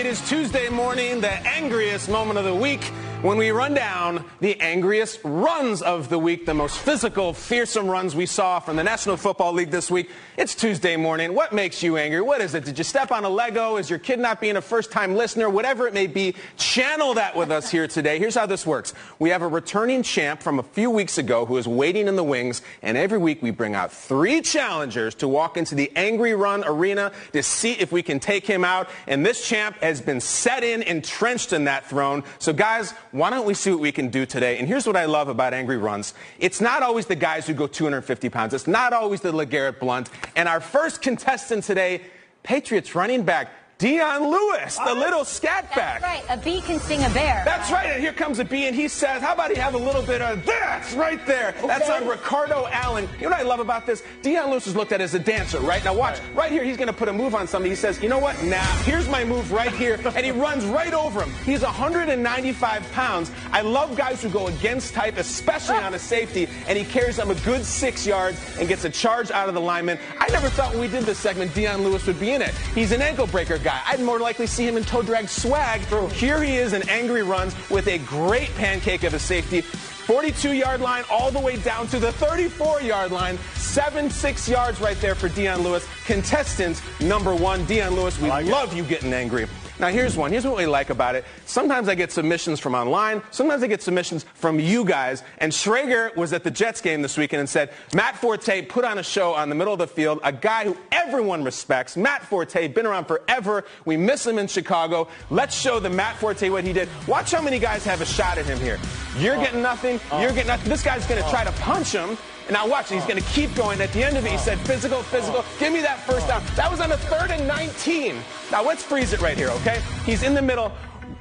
It is Tuesday morning, the angriest moment of the week, when we run down the angriest runs of the week, the most physical, fearsome runs we saw from the National Football League this week. It's Tuesday morning. What makes you angry? What is it? Did you step on a Lego? Is your kid not being a first-time listener? Whatever it may be, channel that with us here today. Here's how this works. We have a returning champ from a few weeks ago who is waiting in the wings, and every week we bring out 3 challengers to walk into the Angry Run arena to see if we can take him out, and this champ has been set in, entrenched in that throne. So guys, why don't we see what we can do today? And here's what I love about Angry Runs. It's not always the guys who go 250 pounds. It's not always the LeGarrette Blount. And our first contestant today, Patriots running back, Dion Lewis, the little scat back. That's right. A bee can sting a bear. That's right. And here comes a bee, and he says, how about he have a little bit of that's right there. Okay. That's on Ricardo Allen. You know what I love about this? Dion Lewis is looked at as a dancer, right? Now watch. Right here, he's going to put a move on somebody. He says, you know what? Now, here's my move right here. And he runs right over him. He's 195 pounds. I love guys who go against type, especially on a safety, and he carries them a good 6 yards and gets a charge out of the lineman. I never thought when we did this segment, Dion Lewis would be in it. He's an ankle breaker guy. I'd more likely see him in toe drag swag. Here he is in Angry Runs with a great pancake of a safety. 42-yard line all the way down to the 34-yard line. 7-6 yards right there for Dion Lewis. Contestant number 1, Dion Lewis. We love you getting angry. Now, here's one. Here's what we like about it. Sometimes I get submissions from online. Sometimes I get submissions from you guys. And Schrager was at the Jets game this weekend and said, Matt Forte put on a show on the middle of the field, a guy who everyone respects. Matt Forte, been around forever. We miss him in Chicago. Let's show the Matt Forte what he did. Watch how many guys have a shot at him here. You're getting nothing. You're getting nothing. This guy's going to try to punch him. And now watch, he's going to keep going. At the end of it, he said, physical, physical. Give me that first down. That was on a 3rd and 19. Now let's freeze it right here, okay? He's in the middle.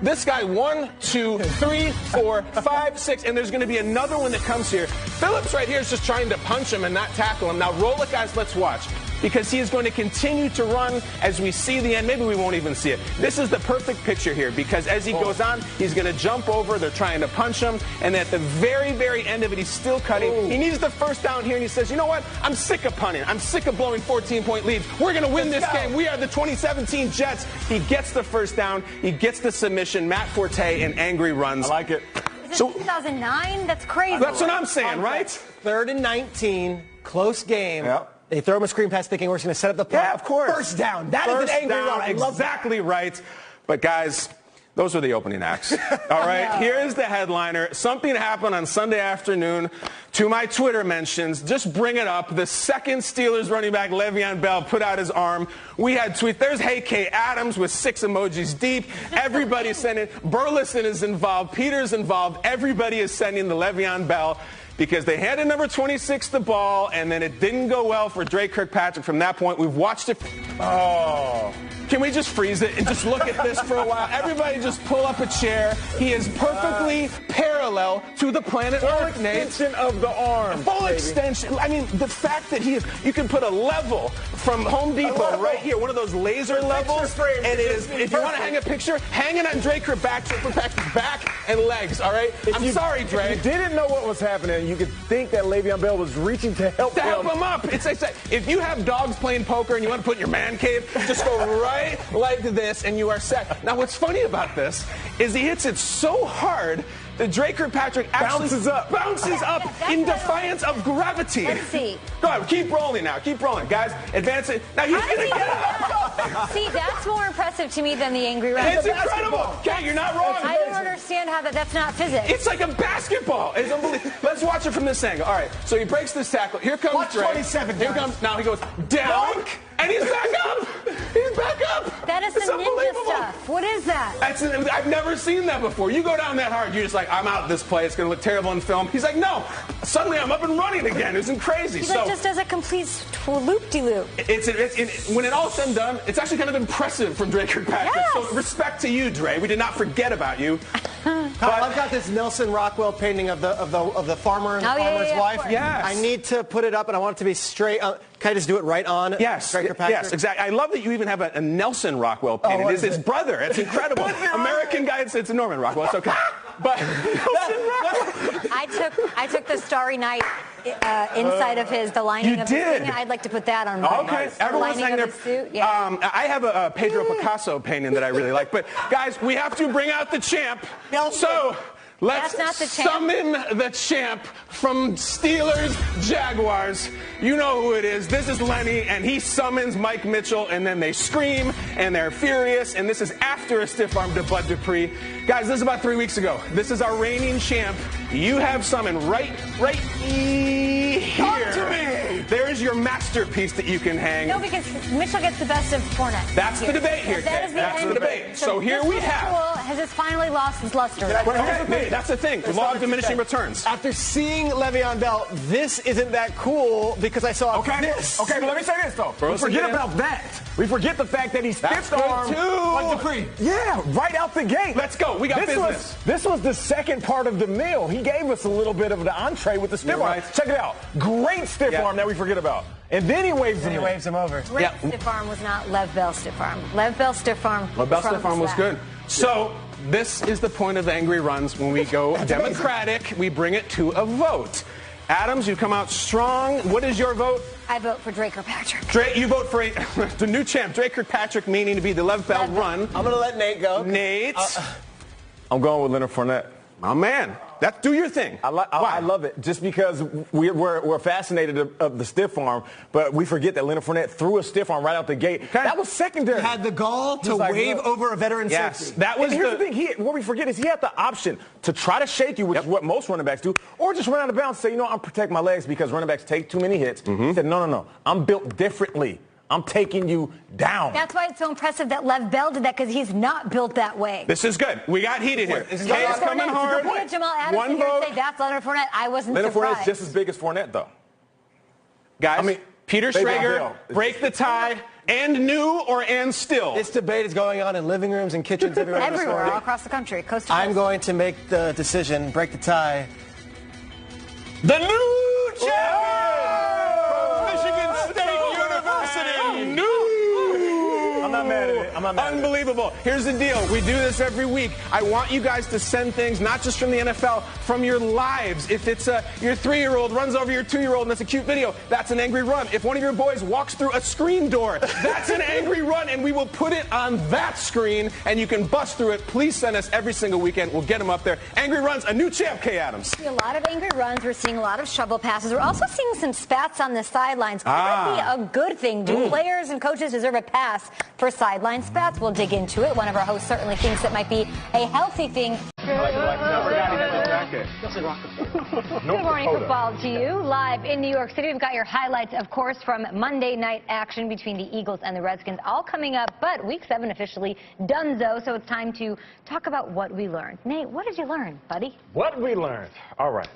This guy, 1, 2, 3, 4, 5, 6, and there's going to be another one that comes here. Phillips right here is just trying to punch him and not tackle him. Now roll it, guys. Let's watch. Because he is going to continue to run as we see the end. Maybe we won't even see it. This is the perfect picture here because as he goes on, he's going to jump over. They're trying to punch him. And at the very, very end of it, he's still cutting. He needs the first down here, and he says, you know what? I'm sick of punting. I'm sick of blowing 14-point leads. We're going to win this game. We are the 2017 Jets. He gets the first down. He gets the submission. Matt Forte in Angry Runs. I like it. Is it 2009? That's crazy. That's what I'm saying, right? 3rd and 19, close game. Yep. They throw him a screen pass thinking we're just going to set up the play. Yeah, of course. First down. That is an angry run. I love exactly right. But guys, those are the opening acts. All right, here's the headliner. Something happened on Sunday afternoon to my Twitter mentions. Just bring it up. The second Steelers running back, Le'Veon Bell, put out his arm. We had tweets. There's Hey K. Adams with 6 emojis deep. Everybody's sending. Burleson is involved. Peter's involved. Everybody is sending the Le'Veon Bell because they handed number 26 the ball, and then it didn't go well for Drake Kirkpatrick from that point. We've watched it. Oh. Can we just freeze it and just look at this for a while? Everybody just pull up a chair. He is perfectly parallel to the planet Earth, Nate. Extension of the arm. Full extension. I mean, the fact that you can put a level from Home Depot right here, one of those laser levels, and it is, if you want to hang a picture, hang it on Drake Kirkpatrick's back and legs, all right? I'm sorry, Drake. If you didn't know what was happening, you could think that Le'Veon Bell was reaching to help him up. It's if you have dogs playing poker and you want to put in your man cave, just go right like this and you are set. Now, what's funny about this is he hits it so hard that Drake Kirkpatrick actually bounces up in defiance of gravity. Let's see. Go ahead, keep rolling now. Keep rolling, guys. Advance it. Now he's going to get up. See, that's more impressive to me than the angry run. It's incredible. Okay, you're not wrong. I don't understand how that's not physics. It's like a basketball. It's unbelievable. Let's watch it from this angle. All right, so he breaks this tackle. Here comes Drake. 27, Here comes. Now he goes down, and he's back up. He's back up. That is some ninja stuff. What is that? I've never seen that before. You go down that hard, you're just like, I'm out this play. It's going to look terrible in film. He's like, no. Suddenly I'm up and running again. It's crazy. He just does a complete loop-de-loop. When it all said and done, it's actually kind of impressive from Drake Kirkpatrick. Yes. So respect to you, Dre. We did not forget about you. I've got this Nelson Rockwell painting of the farmer and the farmer's wife. Yes. I need to put it up, and I want it to be straight. Can I just do it right on? Yes. Drake Kirkpatrick? Yes, exactly. I love that you even have a Nelson Rockwell painting. It's his brother. It's incredible. American guy. It's a Norman Rockwell. It's okay. But Nelson Rockwell. I took the Starry Night inside of the lining You of did. his thing. I'd like to put that on mine. Okay, The everyone's lining saying of their his suit. Yeah. I have a Pedro Picasso painting that I really like. But guys, we have to bring out the champ. So let's That's not the champ. summon the champ from Steelers Jaguars. You know who it is. This is Lenny, and he summons Mike Mitchell, and then they scream and they're furious. And this is after a stiff arm to Bud Dupree. Guys, this is about 3 weeks ago. This is our reigning champ. You have summoned right here. Talk to me. There is your masterpiece that you can hang. No, because Mitchell gets the best of Fournette. That's the debate here, That Kay. is the That's end the debate. So here this we was have. Cool. Has this finally lost its luster? Okay, that's the thing. Law of diminishing returns. After seeing Le'Veon Bell, this isn't that cool because I saw this. Okay, but let me say this, though. We forget about that. We forget the fact that he stiffed arm too. Dupree. Yeah, right out the gate. Let's go. We got business. This was the second part of the meal. He gave us a little bit of the entree with the stiff You're arm. right. Check it out. Great stiff arm that we forget about. And then he waves him He in. waves him over. Great stiff arm was not Lev Bell stiff arm. Lev Bell stiff arm. Bell stiff arm was good. So this is the point of the angry runs. When we go Democratic, we bring it to a vote. Adams, you come out strong. What is your vote? I vote for Drake or Patrick. Drake, you vote for the new champ, Drake Kirkpatrick, meaning to be the Lev Bell run. I'm going to let Nate go. Nate. I'm going with Leonard Fournette. My man. Do your thing. I love it just because we're fascinated of the stiff arm, but we forget that Leonard Fournette threw a stiff arm right out the gate. Okay. That was secondary. He had the gall to wave over a veteran safety. That was and here's the thing. What we forget is he had the option to try to shake you, which is what most running backs do, or just run out of bounds and say, you know, I'm protect my legs because running backs take too many hits. He said, no. I'm built differently. I'm taking you down. That's why it's so impressive that Lev Bell did that, because he's not built that way. This is good. We got heated here. This is Kay is good. coming hard. Jamal Adams One here vote. say that's Leonard Fournette. I wasn't Leonard surprised. Fournette's just as big as Fournette, though. Guys, Peter Le'Veon Schrager, Bell. break the tie, and new or and still. This debate is going on in living rooms and kitchens everywhere. in this Everywhere, world. all across the country, coast to coast. I'm going to make the decision, break the tie. The new champion from Michigan State University. New. I'm not mad at it. Unbelievable. Here's the deal. We do this every week. I want you guys to send things, not just from the NFL, from your lives. If it's your 3-year-old runs over your 2-year-old and it's a cute video, that's an angry run. If one of your boys walks through a screen door, that's an angry run, and we will put it on that screen, and you can bust through it. Please send us every single weekend. We'll get them up there. Angry runs, a new champ, Kay Adams. We see a lot of angry runs. We're seeing a lot of shovel passes. We're also seeing some spats on the sidelines. Could that be a good thing? Do players and coaches deserve a pass for sideline spats? We'll dig into it. One of our hosts certainly thinks it might be a healthy thing. Good morning, football to you. Live in New York City, we've got your highlights, of course, from Monday night action between the Eagles and the Redskins, all coming up. But Week 7 officially donezo, so it's time to talk about what we learned. Nate, what did you learn, buddy? What we learned. All right.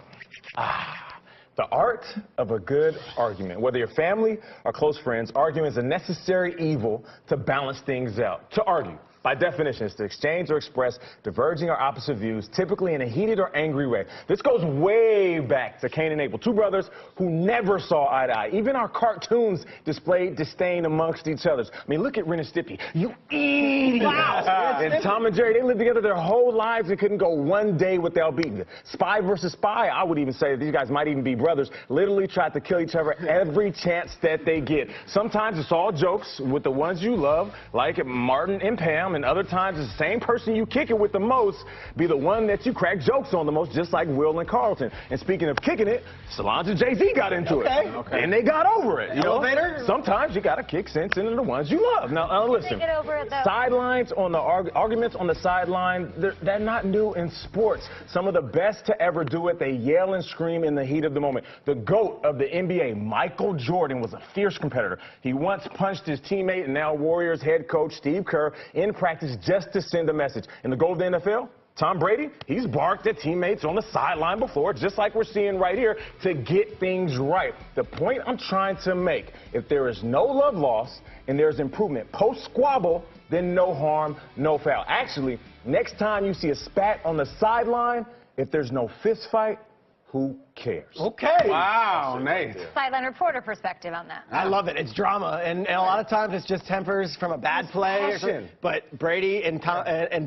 The art of a good argument. Whether you're family or close friends, arguing is a necessary evil to balance things out. To argue, by definition, is to exchange or express diverging or opposite views, typically in a heated or angry way. This goes way back to Cain and Abel, two brothers who never saw eye to eye. Even our cartoons displayed disdain amongst each other. I mean, look at Ren and Stimpy. You idiot! Wow. And Tom and Jerry, they lived together their whole lives and couldn't go one day without beating. Spy versus spy, I would even say these guys might even be brothers, literally tried to kill each other every chance that they get. Sometimes it's all jokes with the ones you love, like Martin and Pam, and other times the same person you kick it with the most be the one that you crack jokes on the most, just like Will and Carlton. And speaking of kicking it, Solange and Jay-Z got into it. And they got over it. You know? Sometimes you got to kick sense into the ones you love. Now, listen, get over it, though. sidelines on the arguments on the sideline, they're not new in sports. Some of the best to ever do it, they yell and scream in the heat of the moment. The GOAT of the NBA, Michael Jordan, was a fierce competitor. He once punched his teammate and now Warriors head coach Steve Kerr in practice just to send a message. In the goal of the NFL, Tom Brady, he's barked at teammates on the sideline before, just like we're seeing right here, to get things right. The point I'm trying to make, if there is no love lost and there's improvement post-squabble, then no harm, no foul. Actually, next time you see a spat on the sideline, if there's no fist fight, who cares? Okay. Wow, Nate. Sideline reporter perspective on that. I love it. It's drama, and a lot of times it's just tempers from a bad play. Or something. But Brady and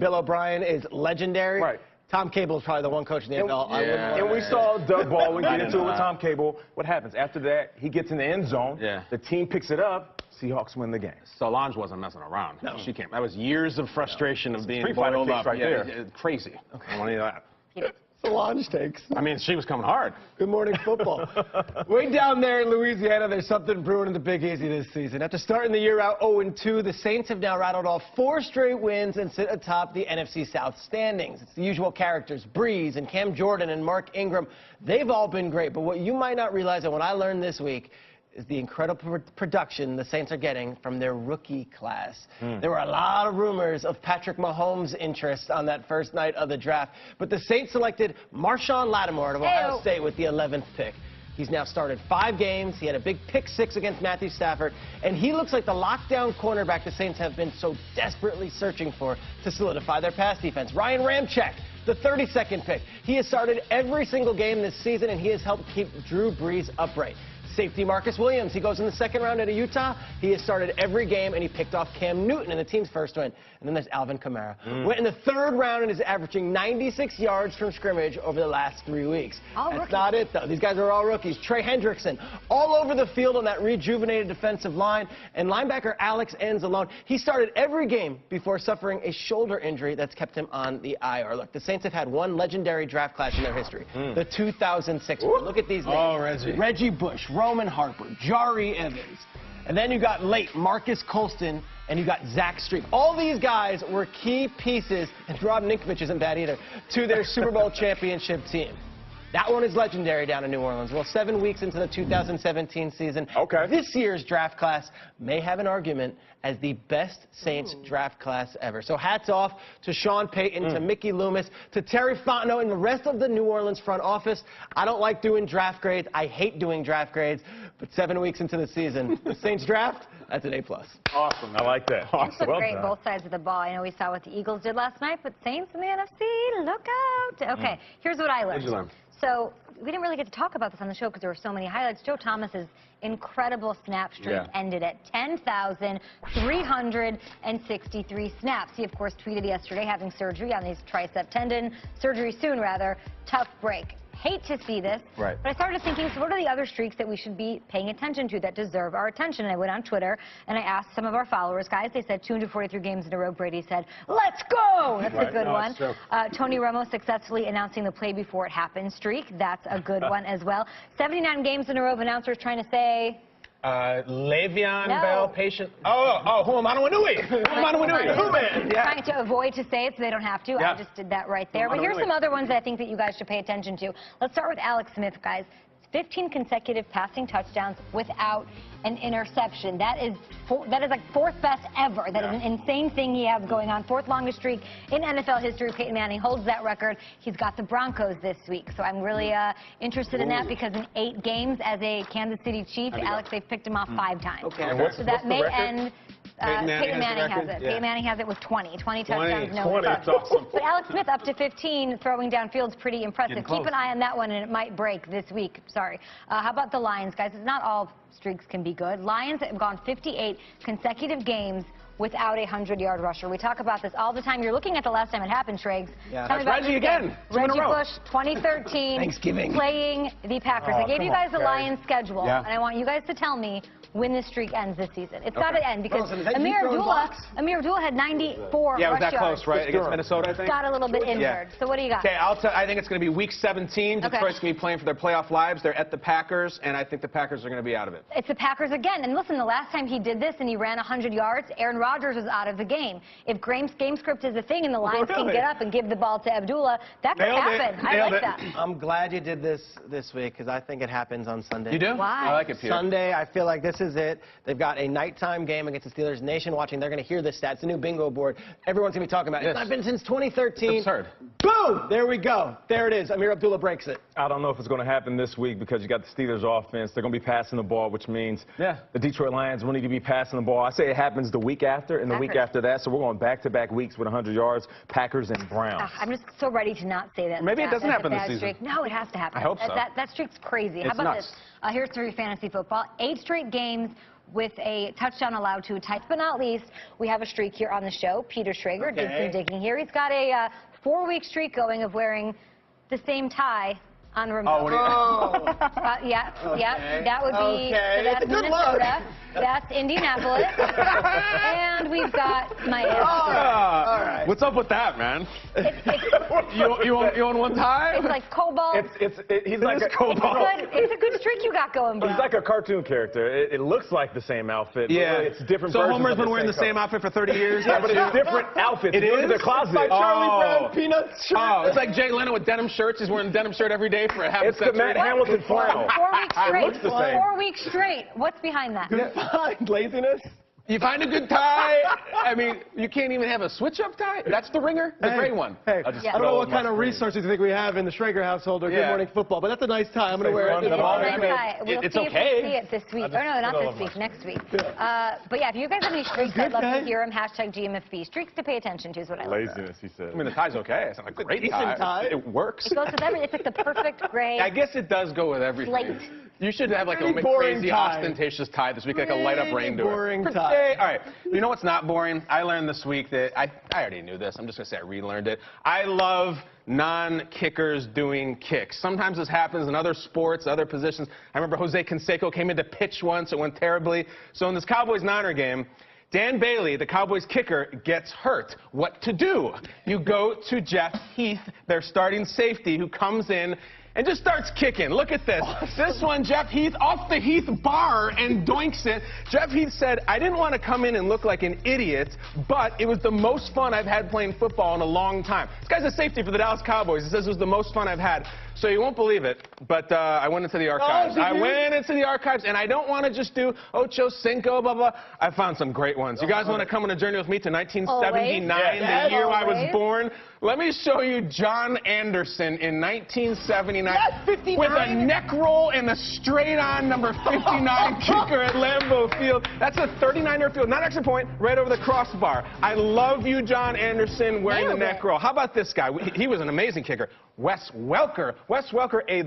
Bill O'Brien is legendary. Right. Tom Cable is probably the one coach in the NFL. And we saw Doug Baldwin get into it with Tom Cable. What happens? After that, he gets in the end zone. Yeah. The team picks it up. Seahawks win the game. Solange wasn't messing around. No. She came. That was years of frustration of being Street Fighter boiled kicks up. right there. Crazy. Okay. I don't want any of that. Solange takes. I mean, she was coming hard. Good morning, football. Way down there in Louisiana, there's something brewing in the Big Easy this season. After starting the year out 0-2, the Saints have now rattled off 4 straight wins and sit atop the NFC South standings. It's the usual characters, Breeze and Cam Jordan and Mark Ingram. They've all been great, but what you might not realize, and what I learned this week, is the incredible production the Saints are getting from their rookie class. There were a lot of rumors of Patrick Mahomes' interest on that first night of the draft, but the Saints selected Marshawn Lattimore of Ohio State with the 11th pick. He's now started 5 games. He had a big pick 6 against Matthew Stafford, and he looks like the lockdown cornerback the Saints have been so desperately searching for to solidify their pass defense. Ryan Ramczyk, the 32nd pick. He has started every single game this season, and he has helped keep Drew Brees upright. Safety Marcus Williams, he goes in the 2nd round out of Utah. He has started every game, and he picked off Cam Newton in the team's first win. And then there's Alvin Kamara. Went in the 3rd round and is averaging 96 yards from scrimmage over the last 3 weeks. That's not it, though. These guys are all rookies. Trey Hendrickson, all over the field on that rejuvenated defensive line. And linebacker Alex Anzalone, he started every game before suffering a shoulder injury that's kept him on the IR. Look, the Saints have had one legendary draft class in their history, the 2006 one. Look at these names. Oh, Reggie. Reggie Bush, Roman Harper, Jari Evans. And then you got late Marcus Colston, and you got Zach Street. All these guys were key pieces, and Rob Ninkovich isn't bad either, to their Super Bowl championship team. That one is legendary down in New Orleans. Well, 7 weeks into the 2017 season, this year's draft class may have an argument as the best Saints draft class ever. So hats off to Sean Payton, to Mickey Loomis, to Terry Fontenot, and the rest of the New Orleans front office. I don't like doing draft grades. I hate doing draft grades. But 7 weeks into the season, the Saints draft, that's an A+. Awesome. I like that. Awesome. Well great, both sides of the ball. I know we saw what the Eagles did last night, but Saints in the NFC, look out. Okay, here's what I learned. What'd you learn? So we didn't really get to talk about this on the show because there were so many highlights. Joe Thomas's incredible snap streak ended at 10,363 snaps. He, of course, tweeted yesterday having surgery on his tricep tendon. Surgery soon, rather. Tough break. Hate to see this, but I started thinking, so what are the other streaks that we should be paying attention to that deserve our attention? And I went on Twitter and I asked some of our followers, guys. They said 243 games in a row. Brady said, let's go! That's a good one. Tony Romo successfully announcing the play before it happened streak. That's a good one as well. 79 games in a row of announcers trying to say... Le'Veon Bell, patient. Huamanuanui. Trying to avoid to say it so they don't have to. I just did that right there. But here's some other ones that I think that you guys should pay attention to. Let's start with Alex Smith, guys. 15 consecutive passing touchdowns without an interception. That is like 4th best ever. That is an insane thing he has going on. 4th longest streak in NFL history. Peyton Manning holds that record. He's got the Broncos this week. So I'm really interested in that because in 8 games as a Kansas City Chief, Alex, they've picked him off 5 times. So that may end... Peyton Manning has it. Peyton Manning has it with 20 touchdowns, no interceptions. Awesome. But Alex Smith up to 15 throwing downfield's pretty impressive. Keep an eye on that one, and it might break this week. Sorry. How about the Lions, guys? It's not all streaks can be good. Lions have gone 58 consecutive games without a 100-yard rusher. We talk about this all the time. You're looking at the last time it happened, Triggs. That's Reggie again. Reggie Bush, 2013, Thanksgiving, playing the Packers. I gave you guys the Lions schedule, and I want you guys to tell me when this streak ends this season. It's got to end because Amir Abdullah had 94 rush yards. Yeah, it was that close, right? Against Minnesota, I think. Got a little bit injured. So what do you got? Okay, I think it's going to be week 17. Detroit's going to be playing for their playoff lives. They're at the Packers, and I think the Packers are going to be out of it. It's the Packers again. And listen, the last time he did this and he ran 100 yards, Aaron Rodgers was out of the game. If game script is a thing and the Lions can get up and give the ball to Abdullah, that could happen. I like that. I'm glad you did this week because I think it happens on Sunday. You do? Why? I like it, Peter. Sunday, I feel like this is it. They've got a nighttime game against the Steelers. Nation watching, they're going to hear this stat. It's a new bingo board. Everyone's going to be talking about it. It's not been since 2013. It's absurd. Boom! There we go. There it is. Amir Abdullah breaks it. I don't know if it's going to happen this week because you got the Steelers offense. They're going to be passing the ball, which means the Detroit Lions will need to be passing the ball. I say it happens the week after and the week after that. So we're going back-to-back weeks with 100 yards, Packers and Browns. I'm just so ready to not say that. Maybe it doesn't happen this season. No, it has to happen. I hope so. That streak's crazy. How about this? Here's 3 fantasy football. 8 straight games with a touchdown allowed to a tie. But not least, we have a streak here on the show. Peter Schrager did some digging here. He's got a 4-week streak going of wearing the same tie on remote. Yeah, that would be that's Minnesota. That's Indianapolis. And we've got Miami. All right. What's up with that, man? You own one tie? It's like cobalt. He's like a cobalt. It's a good streak you got going, bro. He's like a cartoon character. It looks like the same outfit. Yeah. But it's different. So Homer's been wearing the same outfit for 30 years? Yeah, but it's different outfits. It is? In the closet. Like Charlie Brown Peanuts shirt. Oh, it's like Jay Leno with denim shirts. He's wearing a denim shirt every day for a half a century. It's the Matt Hamilton flannel. 4 weeks straight. It looks the same. 4 weeks straight. What's behind that? Find laziness. You find a good tie. I mean, you can't even have a switch-up tie? That's the ringer? The gray one. Hey, I'll just I don't know throw what kind of resources you think we have in the Schrager household or Good Morning Football, but that's a nice tie. I'm going to wear it. It's a nice tie. We'll It's see okay. if we see it this week. Oh, no, not this week. Next week. But yeah, if you guys have any streaks, I'd love to hear them. Hashtag GMFB. Streaks to pay attention to is what I love. Laziness, he said. I mean, the tie's okay. It's not a great decent tie. It works. It goes with everything. It's like the perfect gray. I guess it does go with everything. Slate. You should have like a Pretty boring crazy, tie. ostentatious tie this week, like a light-up rain door. Boring tie. All right. You know what's not boring? I learned this week that I already knew this. I'm just going to say I relearned it. I love non-kickers doing kicks. Sometimes this happens in other sports, other positions. I remember Jose Canseco came in to pitch once. It went terribly. So in this Cowboys-Niner game, Dan Bailey, the Cowboys kicker, gets hurt. What to do? You go to Jeff Heath, their starting safety, who comes in and just starts kicking. Look at this. This one, Jeff Heath, off the Heath bar and doinks it. Jeff Heath said, I didn't want to come in and look like an idiot, but it was the most fun I've had playing football in a long time. This guy's a safety for the Dallas Cowboys. He says it was the most fun I've had. So you won't believe it, but I went into the archives. I went into the archives, and I don't want to just do Ocho Cinco, blah, blah. I found some great ones. You guys want to come on a journey with me to 1979, the year I was born? Let me show you John Anderson in 1979 with a neck roll and a straight-on number 59 kicker at Lambeau Field. That's a 39-yard field, not extra point, right over the crossbar. I love you, John Anderson, wearing the neck roll. How about this guy? He was an amazing kicker. Wes Welker. Wes Welker, a